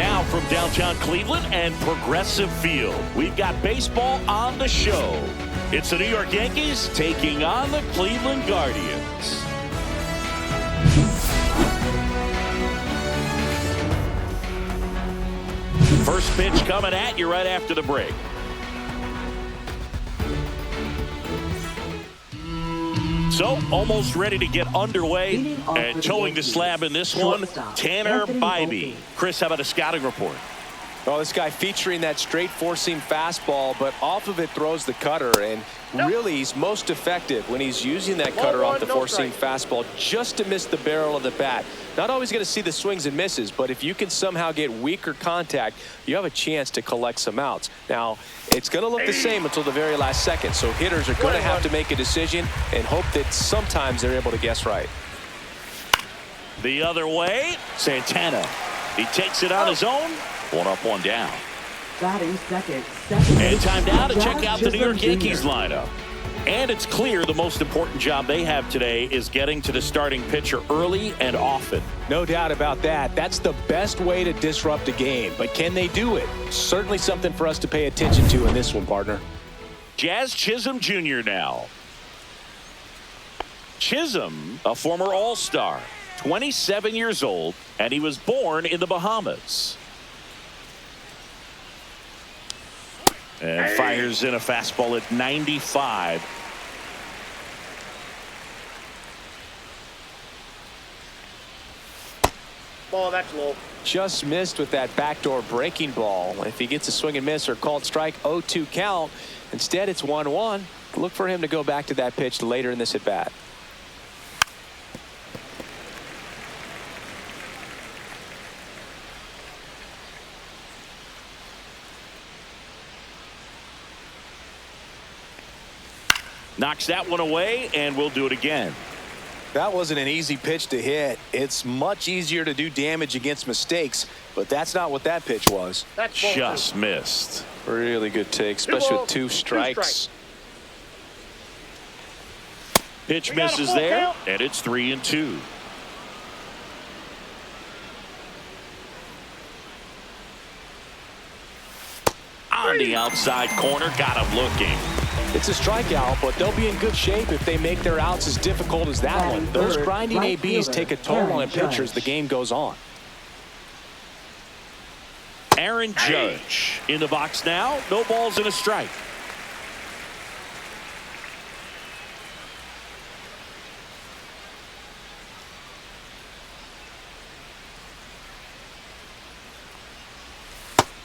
Now from downtown Cleveland and Progressive Field, we've got baseball on the show. It's the New York Yankees taking on the Cleveland Guardians. First pitch coming at you right after the break. So, almost ready to get underway. And towing the slab in this one, Tanner Bybee. Chris, how about a scouting report? Well, this guy featuring that straight four-seam fastball, but off of it throws the cutter. And really, he's most effective when he's using that cutter off the four-seam fastball just to miss the barrel of the bat. Not always going to see the swings and misses, but if you can somehow get weaker contact, you have a chance to collect some outs. Now, it's going to look the same until the very last second, so hitters are going to have to make a decision and hope that sometimes they're able to guess right. The other way, Santana. He takes it on his own. One up, one down. Batting second. And time now to check out the New York Yankees lineup. And it's clear the most important job they have today is getting to the starting pitcher early and often. No doubt about that. That's the best way to disrupt a game. But can they do it? Certainly something for us to pay attention to in this one, partner. Jazz Chisholm Jr. now. Chisholm, a former All-Star, 27 years old, and he was born in the Bahamas. And fires in a fastball at 95. Ball, that's low. Just missed with that backdoor breaking ball. If he gets a swing and miss or called strike, 0-2 count. Instead, it's 1-1. Look for him to go back to that pitch later in this at bat. Knocks that one away, and we'll do it again. That wasn't an easy pitch to hit. It's much easier to do damage against mistakes, but that's not what that pitch was. That's just missed. Really good take, especially with two strikes. Pitch misses there, and it's 3-2. On the outside corner, got him looking. It's a strikeout, but they'll be in good shape if they make their outs as difficult as that one. Those grinding ABs take a toll on a pitcher as the game goes on. Aaron Judge in the box now. No balls and a strike.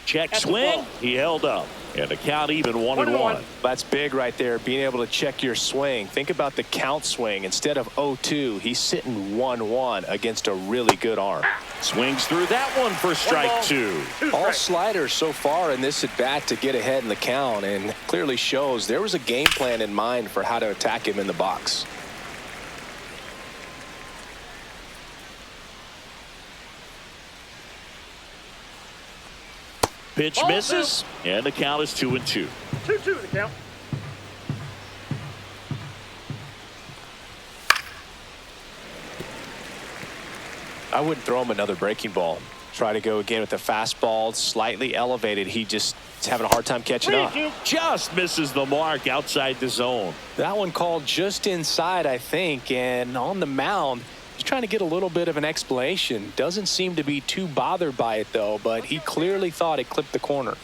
Check swing. He held up. And the count even 1-1. That's big right there, being able to check your swing. Think about the count swing. Instead of 0-2, he's sitting 1-1 against a really good arm. Swings through that one for strike two. All sliders so far in this at bat to get ahead in the count, and clearly shows there was a game plan in mind for how to attack him in the box. Pitch misses, and the count is 2-2. 2-2 the count. I wouldn't throw him another breaking ball. Try to go again with the fastball, slightly elevated. He just is having a hard time catching up. Just misses the mark outside the zone. That one called just inside, I think, and on the mound, he's trying to get a little bit of an explanation. Doesn't seem to be too bothered by it, though, but he clearly thought it clipped the corner.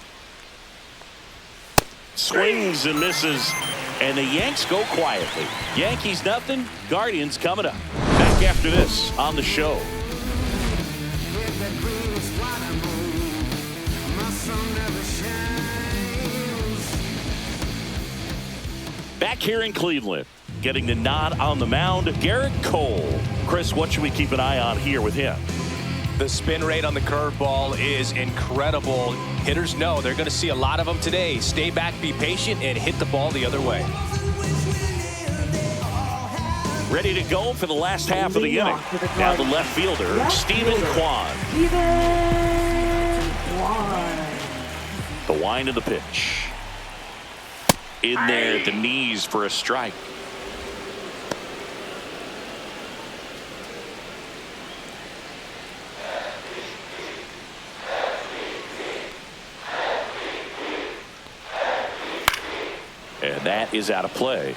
Swings and misses, and the Yanks go quietly. Yankees nothing, Guardians coming up. Back after this on the show. Back here in Cleveland, getting the nod on the mound, Garrett Cole. Chris, what should we keep an eye on here with him? The spin rate on the curveball is incredible. Hitters know they're going to see a lot of them today. Stay back, be patient, and hit the ball the other way. Ready to go for the last half of the inning. Now the left fielder, Stephen Kwan. The wind of the pitch. In there at the knees for a strike. that is out of play.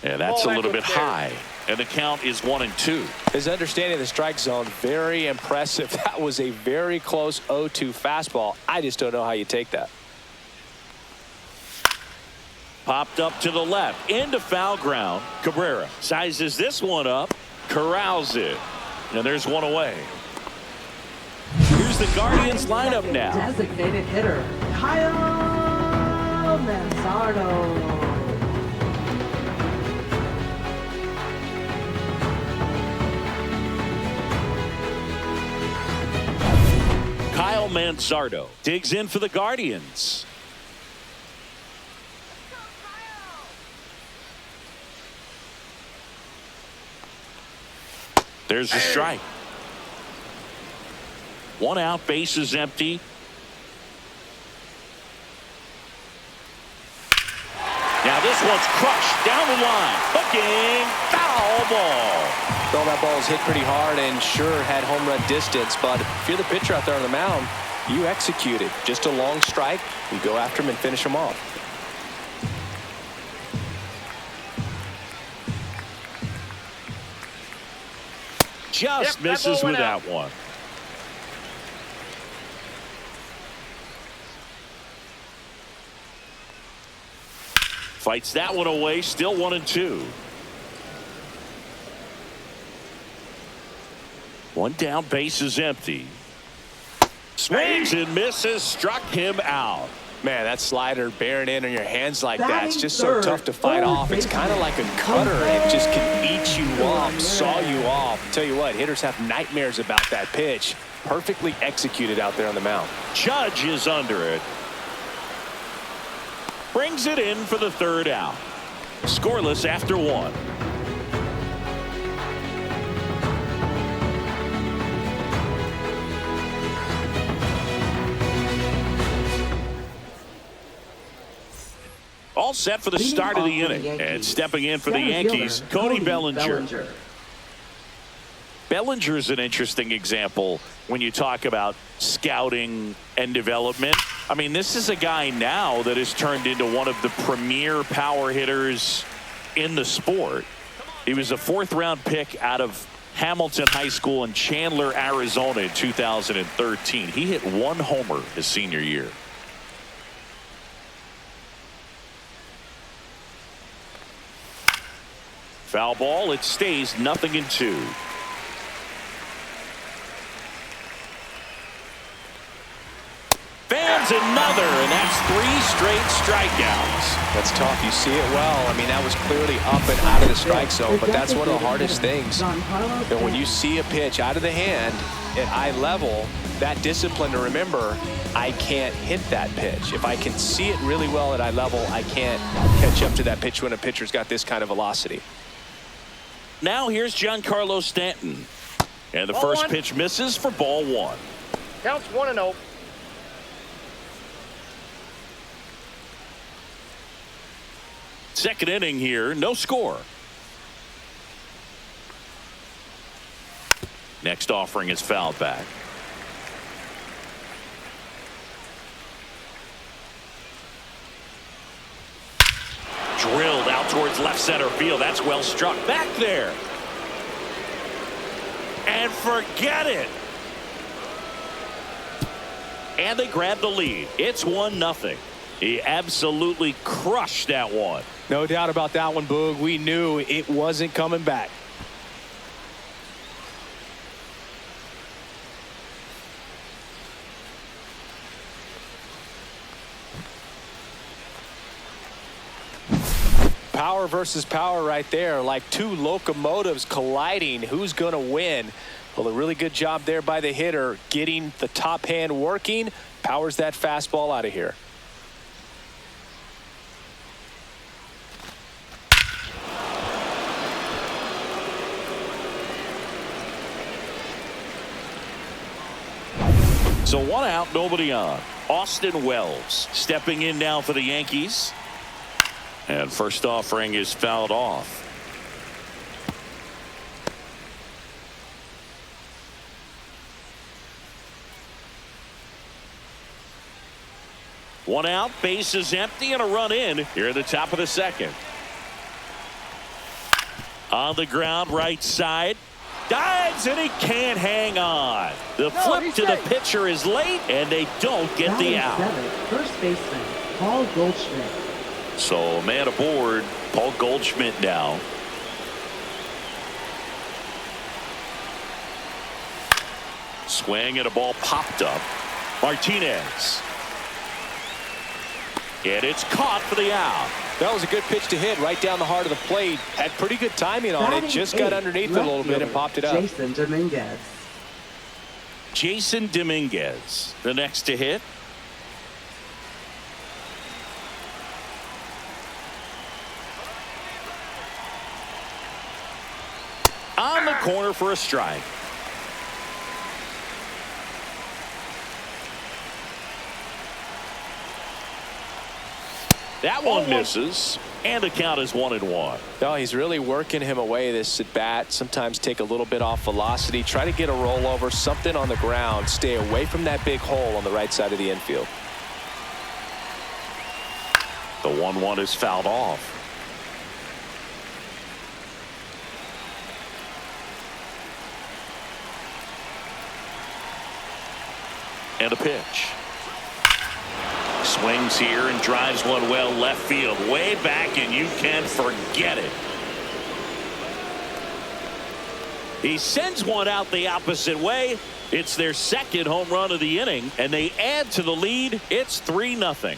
And that's a little bit high. And the count is 1-2. His understanding of the strike zone, very impressive. That was a very close 0-2 fastball. I just don't know how you take that. Popped up to the left, into foul ground. Cabrera sizes this one up, corrals it, and there's one away. Here's the Guardians lineup now. Designated hitter, Kyle Manzardo. Kyle Manzardo digs in for the Guardians. There's a strike. 1 out, bases empty. Now this one's crushed down the line. Hooking, foul ball. Well, that ball is hit pretty hard and sure had home run distance, but if you're the pitcher out there on the mound, you execute it. Just a long strike. You go after him and finish him off. Just misses with that one. Fights that one away, still 1-2. 1 down, base is empty. Swings and misses, struck him out. Man, that slider bearing in on your hands like that, it's just so tough to fight off. It's kind of like a cutter. It just can eat you off, saw you off. Tell you what, hitters have nightmares about that pitch. Perfectly executed out there on the mound. Judge is under it. Brings it in for the 3rd out. Scoreless after 1. All set for the start of the inning. And stepping in for the Yankees, Cody Bellinger. Bellinger's an interesting example when you talk about scouting and development. I mean, this is a guy now that has turned into one of the premier power hitters in the sport. He was a 4th-round pick out of Hamilton High School in Chandler, Arizona in 2013. He hit 1 homer his senior year. Foul ball, it stays 0-2. Fans another, and that's 3 straight strikeouts. That's tough. You see it well. I mean, that was clearly up and out of the strike zone, but that's one of the hardest things. And when you see a pitch out of the hand at eye level, that discipline to remember, I can't hit that pitch. If I can see it really well at eye level, I can't catch up to that pitch when a pitcher's got this kind of velocity. Now here's Giancarlo Stanton. And the first pitch misses for ball 1. Counts 1-0. Second inning here, no score. Next offering is fouled back. Drilled out towards left center field. That's well struck. Back there. And forget it. And they grab the lead. It's 1-0. He absolutely crushed that one. No doubt about that one, Boog. We knew it wasn't coming back. Power versus power right there, like 2 locomotives colliding. Who's going to win? Well, a really good job there by the hitter, getting the top hand working. Powers that fastball out of here. So 1 out, nobody on. Austin Wells stepping in now for the Yankees. And first offering is fouled off. One out, base is empty, and a run in here at the top of the second. On the ground, right side. Dives, and he can't hang on. The flip to the pitcher is late, and they don't get the out. First baseman, Paul Goldschmidt. So, man aboard, Paul Goldschmidt now. Swing, and a ball popped up. Martinez. And it's caught for the out. That was a good pitch to hit right down the heart of the plate. Had pretty good timing on it. Just got underneath it a little bit and popped it up. Jason Dominguez. Jason Dominguez, the next to hit. On the corner for a strike. That one misses, and the count is 1-1. No, he's really working him away this at bat. Sometimes take a little bit off velocity, try to get a rollover, something on the ground, stay away from that big hole on the right side of the infield. The 1-1 is fouled off. And a pitch. Swings here and drives one well left field, way back, and you can forget it. He sends one out the opposite way. It's their second home run of the inning, and they add to the lead. It's 3-0.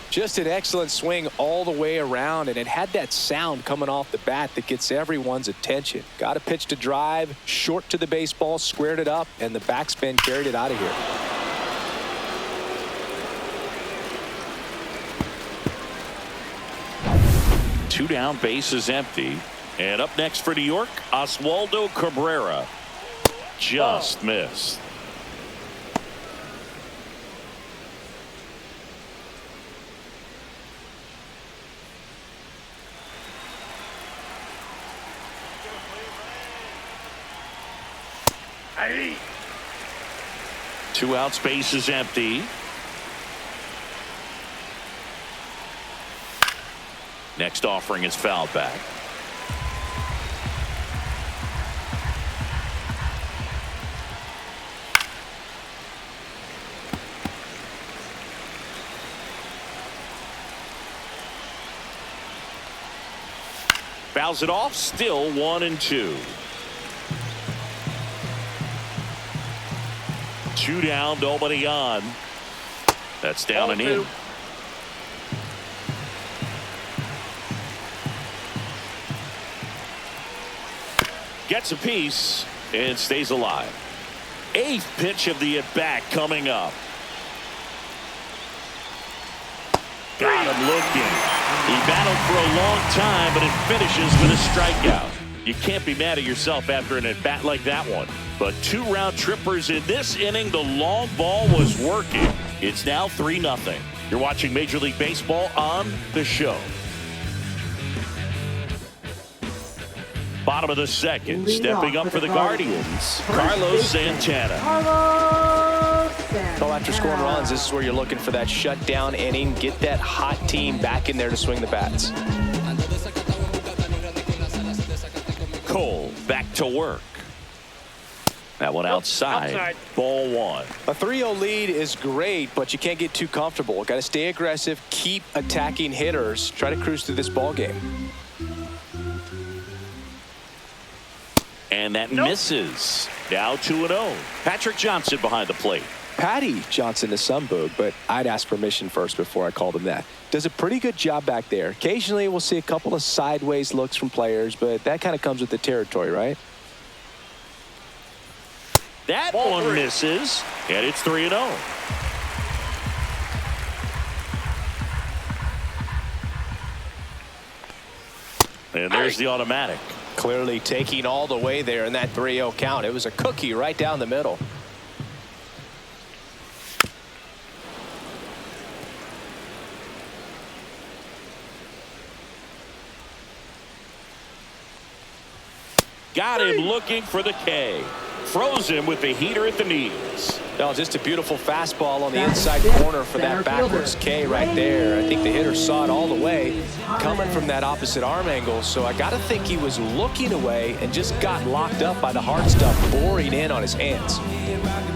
Just an excellent swing all the way around, and it had that sound coming off the bat that gets everyone's attention. Got a pitch to drive, short to the baseball, squared it up, and the backspin carried it out of here. Two down, base is empty. And up next for New York, Oswaldo Cabrera. Just missed. Two outs, base is empty. Next offering is fouled back. Fouls it off, still 1-2. Two down, nobody on. That's down and in. Gets a piece and stays alive. Eighth pitch of the at-bat coming up. Got him looking. He battled for a long time, but it finishes with a strikeout. You can't be mad at yourself after an at-bat like that one. But two round trippers in this inning. The long ball was working. It's now 3-0. You're watching Major League Baseball on The Show. Bottom of the second. Stepping up for the Guardians, Carlos Santana. So after scoring runs, this is where you're looking for that shutdown inning. Get that hot team back in there to swing the bats. Cole back to work. That one outside. Ball one. A 3-0 lead is great, but you can't get too comfortable. Got to stay aggressive, keep attacking hitters, try to cruise through this ball game. And that misses. Now 2-0. Patrick Johnson behind the plate. Patty Johnson to some boog, but I'd ask permission first before I called him that. Does a pretty good job back there. Occasionally we'll see a couple of sideways looks from players, but that kind of comes with the territory, right? That one misses, and it's 3-0. And there's the automatic. Clearly taking all the way there in that 3-0 count. It was a cookie right down the middle. Got him looking for the K. Froze him with the heater at the knees. No, just a beautiful fastball on the inside corner for that backwards K right there. I think the hitter saw it all the way coming from that opposite arm angle. So I got to think he was looking away and just got locked up by the hard stuff boring in on his hands.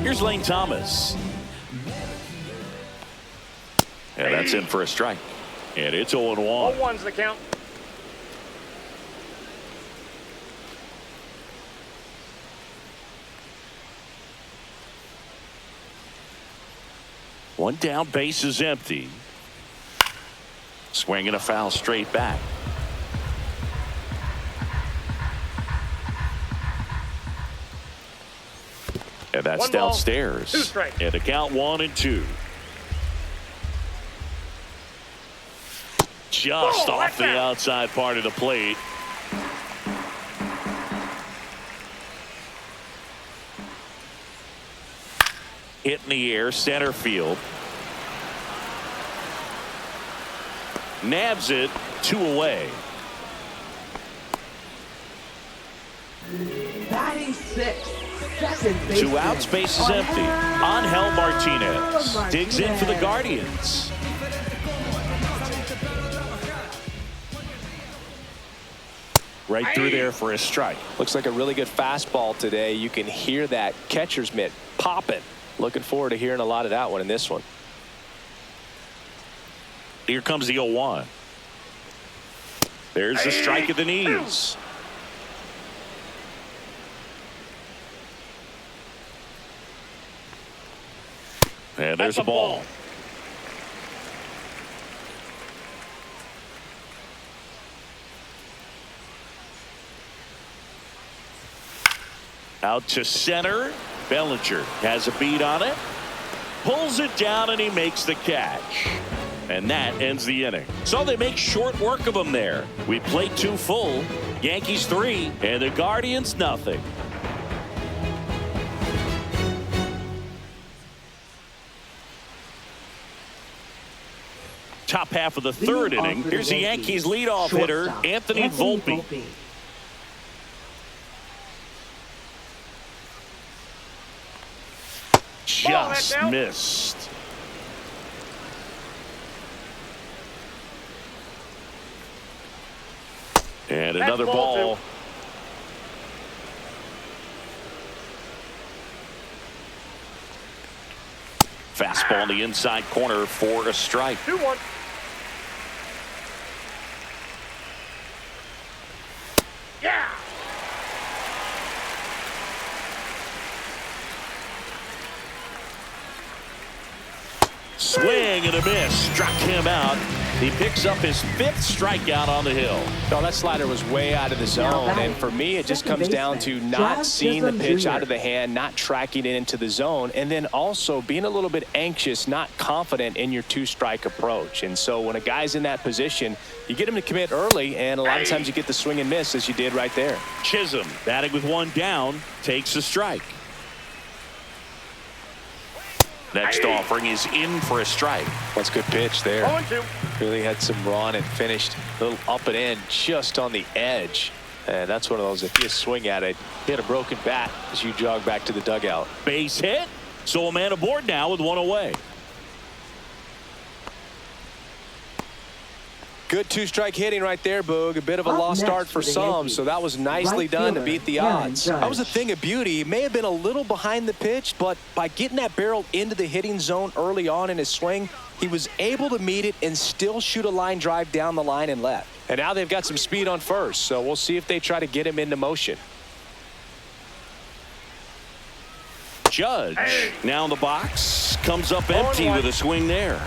Here's Lane Thomas. Yeah, that's in for a strike. And it's 0-1. 0-1's the count. One down, base is empty. Swinging a foul straight back. And that's One ball, downstairs. 2 strikes. And the count 1-2. Just off the outside part of the plate. Hit in the air, center field. Nabs it, 2 away. Batting 6th, second baseman. 2 outs, base is empty. Angel Martinez digs in for the Guardians. Right through there for a strike. Looks like a really good fastball today. You can hear that catcher's mitt popping. Looking forward to hearing a lot of that one in this one. Here comes the 0-1. There's the strike at the knees. And there's a ball. Out to center. Bellinger has a beat on it. Pulls it down and he makes the catch. And that ends the inning. So they make short work of him there. We played 2 full. Yankees 3 and the Guardians nothing. Top half of the 3rd inning. Here's the Yankees leadoff hitter, Anthony Volpe. Just missed. And another ball. Fastball in the inside corner for a strike. 2-1. Yeah. Swing and a miss. Struck him out. He picks up his 5th strikeout on the hill. No, that slider was way out of the zone. And for me, it just comes down to not seeing the pitch out of the hand, not tracking it into the zone, and then also being a little bit anxious, not confident in your 2-strike approach. And so when a guy's in that position, you get him to commit early, and a lot of times you get the swing and miss as you did right there. Chisholm, batting with 1 down, takes a strike. Next offering is in for a strike. That's a good pitch there. 0-2. Really had some run and finished a little up and in just on the edge. And that's one of those, if you swing at it, hit a broken bat as you jog back to the dugout. Base hit. So a man aboard now with 1 away. Good 2-strike hitting right there, Boog. A bit of a lost start for some, so that was nicely done to beat the odds. That was a thing of beauty. He may have been a little behind the pitch, but by getting that barrel into the hitting zone early on in his swing, he was able to meet it and still shoot a line drive down the line and left. And now they've got some speed on first, so we'll see if they try to get him into motion. Judge now in the box, comes up empty with a swing there.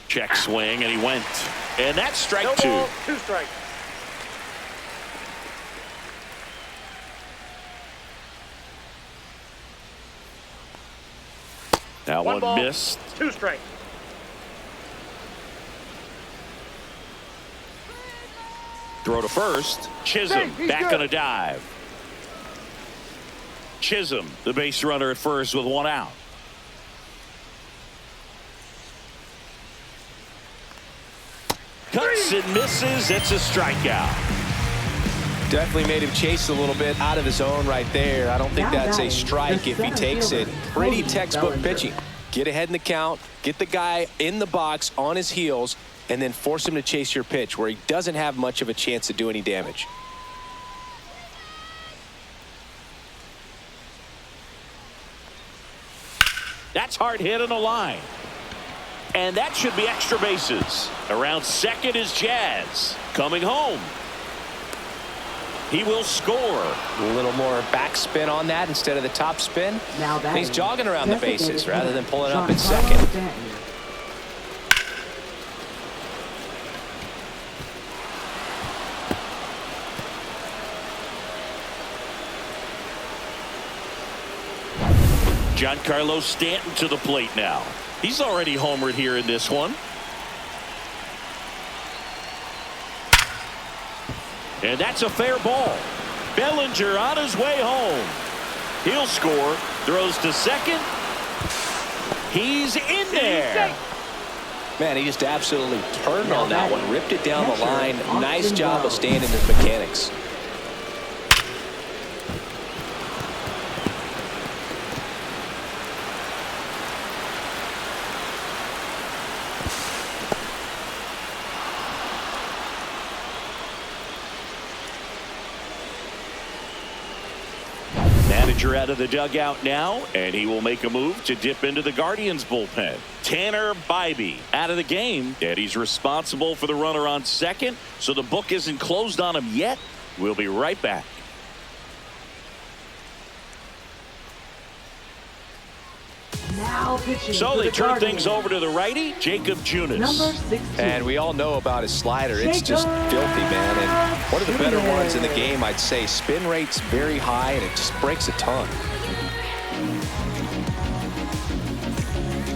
Check swing, and he went. And that's strike 2. 2 strikes. That one ball, missed. 2 strikes. Throw to first. Chisholm back on a dive. Chisholm, the base runner at first with one out. Cuts and misses. It's a strikeout. Definitely made him chase a little bit out of his own right there. I don't think that's a strike if he takes it. Pretty textbook pitching. Get ahead in the count, get the guy in the box on his heels, and then force him to chase your pitch where he doesn't have much of a chance to do any damage. That's hard hit on the line. And that should be extra bases. Around second is Jazz. Coming home. He will score. A little more backspin on that instead of the top spin. Now he's jogging around the bases rather than pulling up at John second. Stanton. Giancarlo Stanton to the plate now. He's already homered here in this one. And that's a fair ball. Bellinger on his way home. He'll score. Throws to second. He's in there. Man, he just absolutely turned on that one. Ripped it down the line. Nice job of staying in his mechanics. Manager out of the dugout now, and he will make a move to dip into the Guardians bullpen. Tanner Bybee out of the game, and he's responsible for the runner on second, so the book isn't closed on him yet. We'll be right back. Now pitching So they the turn Guardians. things over to the righty, Jacob Junis. Number 16. And we all know about his slider. It's just filthy, man. And one of the better ones in the game, I'd say. Spin rate's very high, and it just breaks a ton.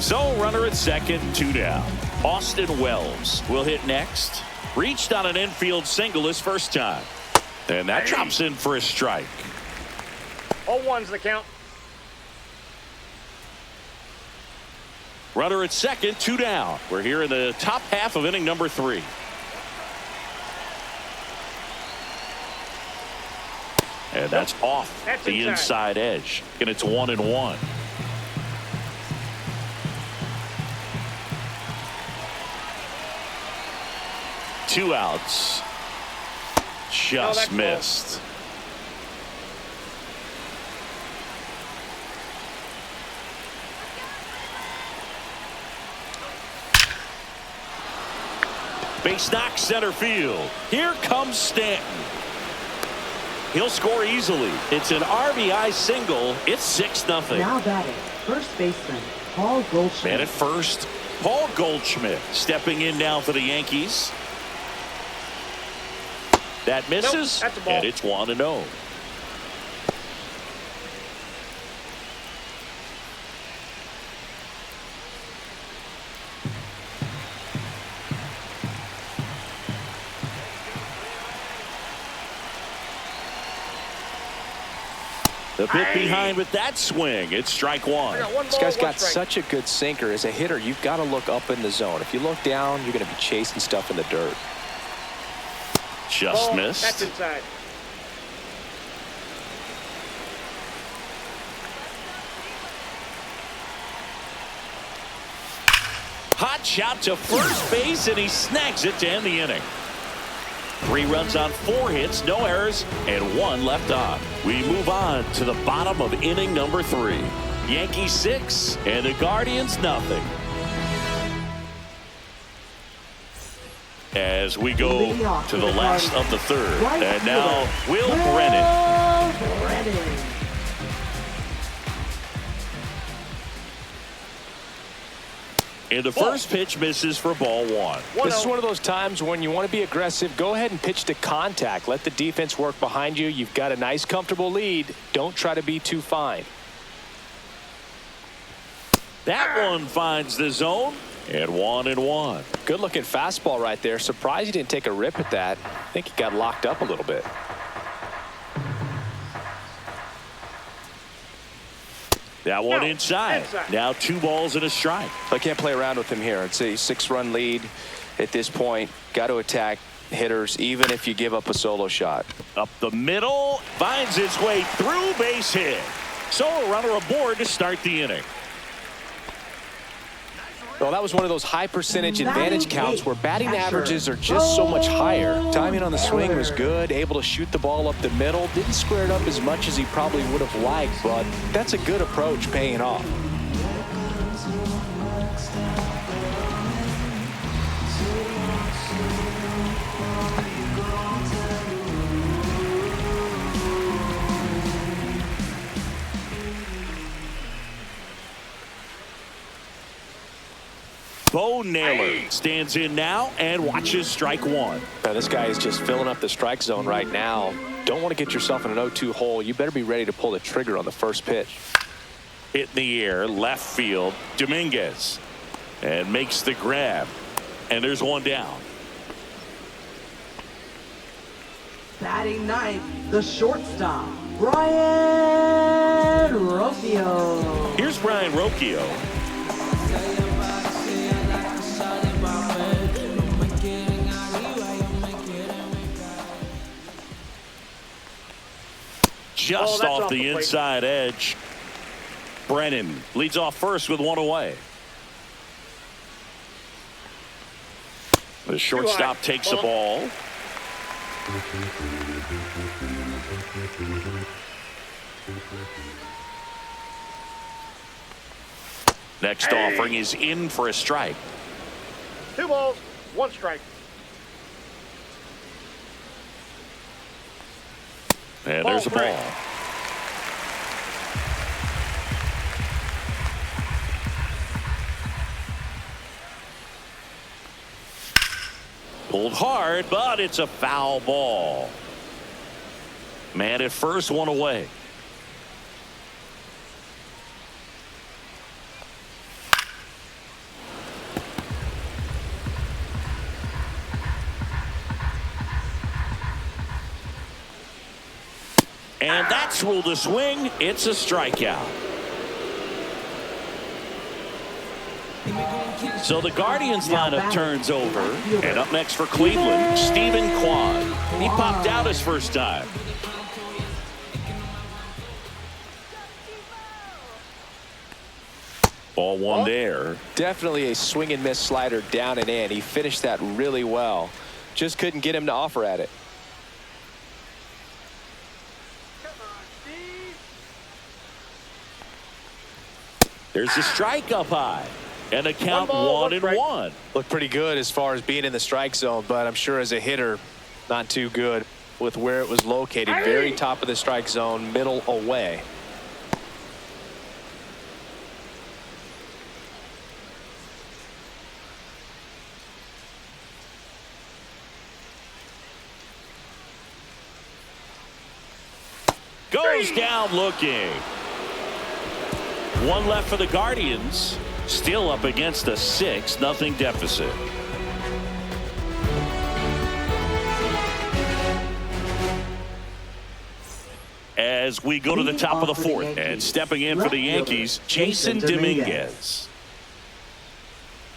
So runner at second, 2 down. Austin Wells will hit next. Reached on an infield single his first time. And that drops in for a strike. 0-1's the count. Runner at second, 2 down. We're here in the top half of inning number 3. And that's off That's the inside. inside edge. And it's 1-1. Two outs. Just that's missed. Base knock center field. Here comes Stanton. He'll score easily. It's an RBI single. It's 6-0. Now batting, first baseman, Paul Goldschmidt. Man at first, Paul Goldschmidt stepping in now for the Yankees. That misses, that's a ball. and it's 1-0. The bit behind with that swing. It's strike one. I got one This ball, guy's one got strike. such a good sinker. As a hitter, you've got to look up in the zone. If you look down, you're going to be chasing stuff in the dirt. Just Ball, missed. That's inside. Hot shot to first base, and he snags it to end the inning. 3 runs on 4 hits, no errors, and 1 left on. We move on to the bottom of inning number 3. Yankees 6 and the Guardians nothing. As we go to the last of the third. And now Will Brennan. And the first pitch misses for ball 1. This is one of those times when you want to be aggressive. Go ahead and pitch to contact. Let the defense work behind you. You've got a nice, comfortable lead. Don't try to be too fine. That one finds the zone, And 1-1. Good looking fastball right there. Surprised he didn't take a rip at that. I think he got locked up a little bit. That one inside. Now 2 balls and a strike. I can't play around with him here. It's a 6-run lead at this point. Got to attack hitters even if you give up a solo shot. Up the middle, finds its way through, base hit. So a runner aboard to start the inning. Well, that was one of those high percentage advantage counts where batting averages are just so much higher. Timing on the swing was good, able to shoot the ball up the middle. Didn't square it up as much as he probably would have liked, but that's a good approach paying off. Bo Naylor stands in now and watches strike 1. Now, this guy is just filling up the strike zone right now. Don't want to get yourself in an 0-2 hole. You better be ready to pull the trigger on the first pitch. Hit in the air, left field, Dominguez. And makes the grab. And there's one down. Batting ninth, the shortstop, Brian Rocchio. Here's Brian Rocchio. Just off the inside edge. Brennan leads off first with 1 away. The shortstop takes the ball. Next offering is in for a strike. 2 balls, 1 strike. And there's a ball. Pulled hard, but it's a foul ball. Man at first, 1 away. And that's ruled a swing. It's a strikeout. So the Guardians lineup turns over. And up next for Cleveland, Stephen Kwan. He popped out his first time. Ball 1 there. Definitely a swing and miss slider down and in. He finished that really well. Just couldn't get him to offer at it. There's a strike up high. And a count 1-1. Looked pretty good as far as being in the strike zone, but I'm sure as a hitter, not too good with where it was located. Very top of the strike zone, middle away. Goes down looking. 1 left for the Guardians. Still up against a 6-0 deficit. As we go to the top of the 4th, and stepping in for the Yankees, Jason Dominguez.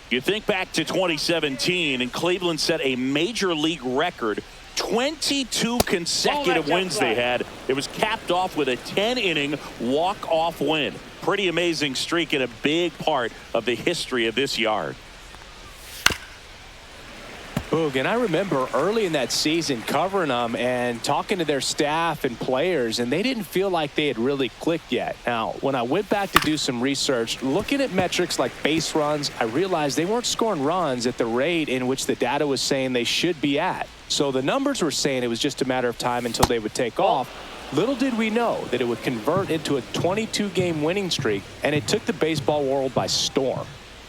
You think back to 2017, and Cleveland set a major league record. 22 consecutive wins they had. It was capped off with a 10-inning walk-off win. Pretty amazing streak and a big part of the history of this yard. Boog, and I remember early in that season covering them and talking to their staff and players, and they didn't feel like they had really clicked yet. Now, when I went back to do some research, looking at metrics like base runs, I realized they weren't scoring runs at the rate in which the data was saying they should be at. So the numbers were saying it was just a matter of time until they would take off. Little did we know that it would convert into a 22-game winning streak, and it took the baseball world by storm.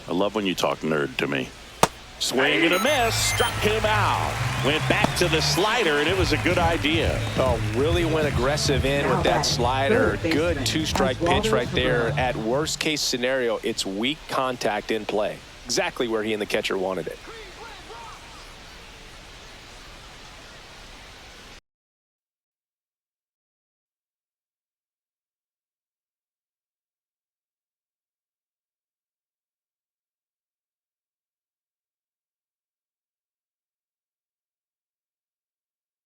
I love when you talk nerd to me. Swing and a miss, struck him out. Went back to the slider, and it was a good idea. Oh, really went aggressive in with that slider. Good 2-strike pitch right there. At worst case scenario, it's weak contact in play. exactly where he and the catcher wanted it.